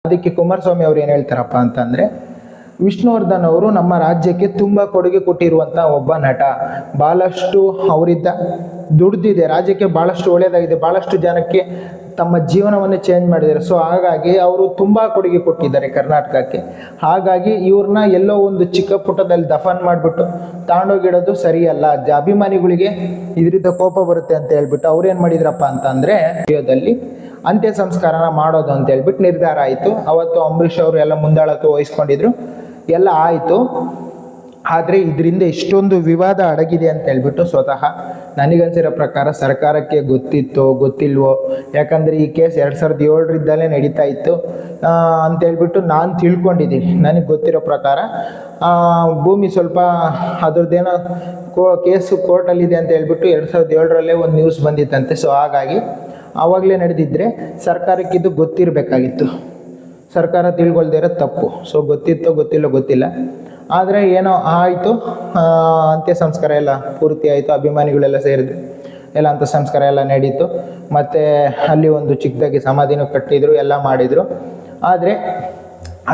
ಅದಕ್ಕೆ ಕುಮಾರಸ್ವಾಮಿ ಅವರು ಏನು ಹೇಳ್ತಾರಪ್ಪ ಅಂತಂದರೆ, ವಿಷ್ಣುವರ್ಧನ್ ಅವರು ನಮ್ಮ ರಾಜ್ಯಕ್ಕೆ ತುಂಬ ಕೊಡುಗೆ ಕೊಟ್ಟಿರುವಂಥ ಒಬ್ಬ ನಟ. ಭಾಳಷ್ಟು ಅವರಿದ್ದ ದುಡ್ದಿದೆ, ರಾಜ್ಯಕ್ಕೆ ಭಾಳಷ್ಟು ಒಳ್ಳೆಯದಾಗಿದೆ, ಭಾಳಷ್ಟು ಜನಕ್ಕೆ ತಮ್ಮ ಜೀವನವನ್ನು ಚೇಂಜ್ ಮಾಡಿದ್ದಾರೆ. ಸೊ ಹಾಗಾಗಿ ಅವರು ತುಂಬ ಕೊಡುಗೆ ಕೊಟ್ಟಿದ್ದಾರೆ ಕರ್ನಾಟಕಕ್ಕೆ. ಹಾಗಾಗಿ ಇವ್ರನ್ನ ಎಲ್ಲೋ ಒಂದು ಚಿಕ್ಕ ಪುಟ್ಟದಲ್ಲಿ ದಫನ್ ಮಾಡಿಬಿಟ್ಟು ತಗೊಂಡೋಗಿಡೋದು ಸರಿಯಲ್ಲ. ಅಭಿಮಾನಿಗಳಿಗೆ ಇದರಿಂದ ಕೋಪ ಬರುತ್ತೆ ಅಂತ ಹೇಳ್ಬಿಟ್ಟು ಅವ್ರೇನು ಮಾಡಿದ್ರಪ್ಪ ಅಂತಂದರೆ, ವಿಡಿಯೋದಲ್ಲಿ ಅಂತ್ಯ ಸಂಸ್ಕಾರನ ಮಾಡೋದು ಅಂತ ಹೇಳ್ಬಿಟ್ಟು ನಿರ್ಧಾರ ಆಯಿತು. ಅವತ್ತು ಅಂಬರೀಷ್ ಅವರು ಎಲ್ಲ ಮುಂದಾಳತ್ವ ವಹಿಸ್ಕೊಂಡಿದ್ರು, ಎಲ್ಲ ಆಯಿತು. ಆದರೆ ಇದರಿಂದ ಇಷ್ಟೊಂದು ವಿವಾದ ಅಡಗಿದೆ ಅಂತ ಹೇಳ್ಬಿಟ್ಟು ಸ್ವತಃ ನನಗನ್ಸಿರೋ ಪ್ರಕಾರ ಸರ್ಕಾರಕ್ಕೆ ಗೊತ್ತಿತ್ತೋ ಗೊತ್ತಿಲ್ವೋ, ಯಾಕಂದರೆ ಈ ಕೇಸ್ 2007ರಿಂದಲೇ ನಡೀತಾ ಇತ್ತು ಅಂತೇಳ್ಬಿಟ್ಟು ನಾನು ತಿಳ್ಕೊಂಡಿದ್ದೀನಿ. ನನಗೆ ಗೊತ್ತಿರೋ ಪ್ರಕಾರ ಭೂಮಿ ಸ್ವಲ್ಪ ಅದ್ರದ್ದೇನೋ ಕೇಸು ಕೋರ್ಟಲ್ಲಿದೆ ಅಂತ ಹೇಳ್ಬಿಟ್ಟು 2007ರಲ್ಲೇ ಒಂದು ನ್ಯೂಸ್ ಬಂದಿತ್ತಂತೆ. ಸೊ ಹಾಗಾಗಿ ಆವಾಗಲೇ ನಡೆದಿದ್ದರೆ ಸರ್ಕಾರಕ್ಕೆ ಇದು ಗೊತ್ತಿರಬೇಕಾಗಿತ್ತು. ಸರ್ಕಾರ ತಿಳ್ಕೊಳ್ದೇ ಇರೋದು ತಪ್ಪು. ಸೊ ಗೊತ್ತಿತ್ತೋ ಗೊತ್ತಿಲ್ಲೋ ಗೊತ್ತಿಲ್ಲ, ಆದರೆ ಏನೋ ಆಯಿತು. ಅಂತ್ಯ ಸಂಸ್ಕಾರ ಎಲ್ಲ ಪೂರ್ತಿ ಆಯಿತು, ಅಭಿಮಾನಿಗಳೆಲ್ಲ ಸೇರಿದ್ರು, ಎಲ್ಲ ಅಂತ್ಯ ಸಂಸ್ಕಾರ ಎಲ್ಲ ನಡೀತು. ಮತ್ತು ಅಲ್ಲಿ ಒಂದು ಚಿಕ್ಕದಾಗಿ ಸಮಾಧಿನೂ ಕಟ್ಟಿದ್ರು, ಎಲ್ಲ ಮಾಡಿದರು. ಆದರೆ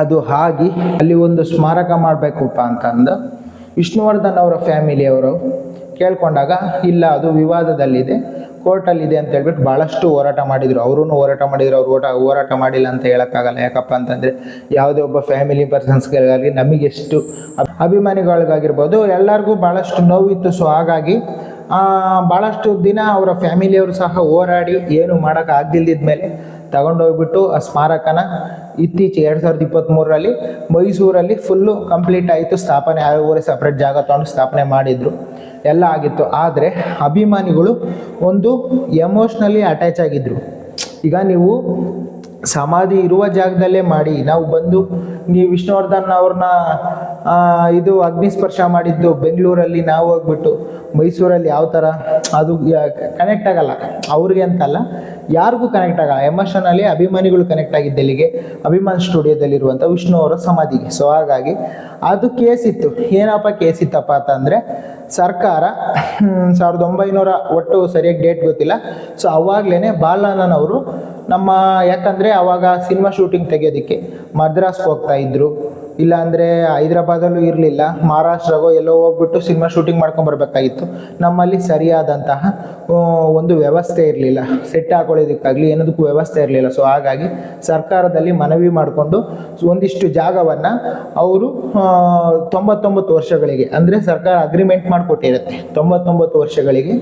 ಅದು ಆಗಿ ಅಲ್ಲಿ ಒಂದು ಸ್ಮಾರಕ ಮಾಡಬೇಕಪ್ಪ ಅಂತಂದು ವಿಷ್ಣುವರ್ಧನ್ ಅವರ ಫ್ಯಾಮಿಲಿಯವರು ಕೇಳ್ಕೊಂಡಾಗ, ಇಲ್ಲ ಅದು ವಿವಾದದಲ್ಲಿದೆ, ಕೋರ್ಟಲ್ಲಿದೆ ಅಂತ ಹೇಳ್ಬಿಟ್ಟು ಭಾಳಷ್ಟು ಹೋರಾಟ ಮಾಡಿದರು. ಅವರೂ ಹೋರಾಟ ಮಾಡಿದರು, ಅವ್ರು ಹೋರಾಟ ಮಾಡಿಲ್ಲ ಅಂತ ಹೇಳೋಕ್ಕಾಗಲ್ಲ. ಯಾಕಪ್ಪ ಅಂತಂದರೆ ಯಾವುದೇ ಒಬ್ಬ ಫ್ಯಾಮಿಲಿ ಪರ್ಸನ್ಸ್ಗಳಿಗಾಗಿ ನಮಗೆಷ್ಟು ಅಭಿಮಾನಿಗಳಿಗಾಗಿರ್ಬೋದು ಎಲ್ಲರಿಗೂ ಭಾಳಷ್ಟು ನೋವಿತ್ತು. ಸೊ ಹಾಗಾಗಿ ಭಾಳಷ್ಟು ದಿನ ಅವರ ಫ್ಯಾಮಿಲಿಯವರು ಸಹ ಹೋರಾಡಿ ಏನು ಮಾಡೋಕ್ಕಾಗ್ದಿಲ್ದಿದ ಮೇಲೆ ತಗೊಂಡೋಗ್ಬಿಟ್ಟು ಆ ಸ್ಮಾರಕನ ಇತ್ತೀಚೆಗೆ 2023ರಲ್ಲಿ ಮೈಸೂರಲ್ಲಿ ಫುಲ್ಲು ಕಂಪ್ಲೀಟ್ ಆಯಿತು. ಸ್ಥಾಪನೆ ಅವರೇ ಸಪ್ರೇಟ್ ಜಾಗ ತೊಗೊಂಡು ಸ್ಥಾಪನೆ ಮಾಡಿದರು, ಎಲ್ಲ ಆಗಿತ್ತು. ಆದರೆ ಅಭಿಮಾನಿಗಳು ಒಂದು ಎಮೋಷ್ನಲಿ ಅಟ್ಯಾಚ್ ಆಗಿದ್ದರು. ಈಗ ನೀವು ಸಮಾಧಿ ಇರುವ ಜಾಗದಲ್ಲೇ ಮಾಡಿ, ನಾವು ಬಂದು ನೀವು ವಿಷ್ಣುವರ್ಧನ್ ಅವ್ರನ್ನ ಇದು ಅಗ್ನಿಸ್ಪರ್ಶ ಮಾಡಿದ್ದು ಬೆಂಗಳೂರಲ್ಲಿ, ನಾವು ಹೋಗ್ಬಿಟ್ಟು ಮೈಸೂರಲ್ಲಿ ಯಾವ ಥರ ಅದು ಕನೆಕ್ಟ್ ಆಗಲ್ಲ. ಅವ್ರಿಗೆ ಅಂತಲ್ಲ, ಯಾರಿಗೂ ಕನೆಕ್ಟ್ ಆಗಲ್ಲ. ಎಮೋಷನಲಿ ಅಭಿಮಾನಿಗಳು ಕನೆಕ್ಟ್ ಆಗಿದ್ದು ಎಲ್ಲಿಗೆ, ಅಭಿಮಾನ್ ಸ್ಟುಡಿಯೋದಲ್ಲಿರುವಂಥ ವಿಷ್ಣು ಅವರ ಸಮಾಧಿಗೆ. ಸೊ ಹಾಗಾಗಿ ಅದು ಕೇಸಿತ್ತು. ಏನಪ್ಪ ಕೇಸಿತ್ತಪ್ಪ ಅಂತಂದರೆ, ಸರ್ಕಾರ 1900 ಒಟ್ಟು ಸರಿಯಾಗಿ ಡೇಟ್ ಗೊತ್ತಿಲ್ಲ. ಸೊ ಅವಾಗಲೇ ಬಾಲಣ್ಣನವರು ನಮ್ಮ, ಯಾಕಂದರೆ ಆವಾಗ ಸಿನಿಮಾ ಶೂಟಿಂಗ್ ತೆಗೆಯೋದಕ್ಕೆ ಮದ್ರಾಸ್ಗೆ ಹೋಗ್ತಾ ಇದ್ದರು, ಇಲ್ಲಾಂದರೆ ಹೈದ್ರಾಬಾದಲ್ಲೂ ಇರಲಿಲ್ಲ, ಮಹಾರಾಷ್ಟ್ರಗೋ ಎಲ್ಲೋ ಹೋಗ್ಬಿಟ್ಟು ಸಿನಿಮಾ ಶೂಟಿಂಗ್ ಮಾಡ್ಕೊಂಬರ್ಬೇಕಾಗಿತ್ತು. ನಮ್ಮಲ್ಲಿ ಸರಿಯಾದಂತಹ ಒಂದು ವ್ಯವಸ್ಥೆ ಇರಲಿಲ್ಲ, ಸೆಟ್ ಹಾಕೊಳ್ಳೋದಕ್ಕಾಗಲಿ ಏನದಕ್ಕೂ ವ್ಯವಸ್ಥೆ ಇರಲಿಲ್ಲ. ಸೊ ಹಾಗಾಗಿ ಸರ್ಕಾರದಲ್ಲಿ ಮನವಿ ಮಾಡಿಕೊಂಡು ಒಂದಿಷ್ಟು ಜಾಗವನ್ನು ಅವರು 99 ವರ್ಷಗಳಿಗೆ, ಅಂದರೆ ಸರ್ಕಾರ ಅಗ್ರಿಮೆಂಟ್ ಮಾಡಿಕೊಟ್ಟಿರುತ್ತೆ 99 ವರ್ಷಗಳಿಗೆ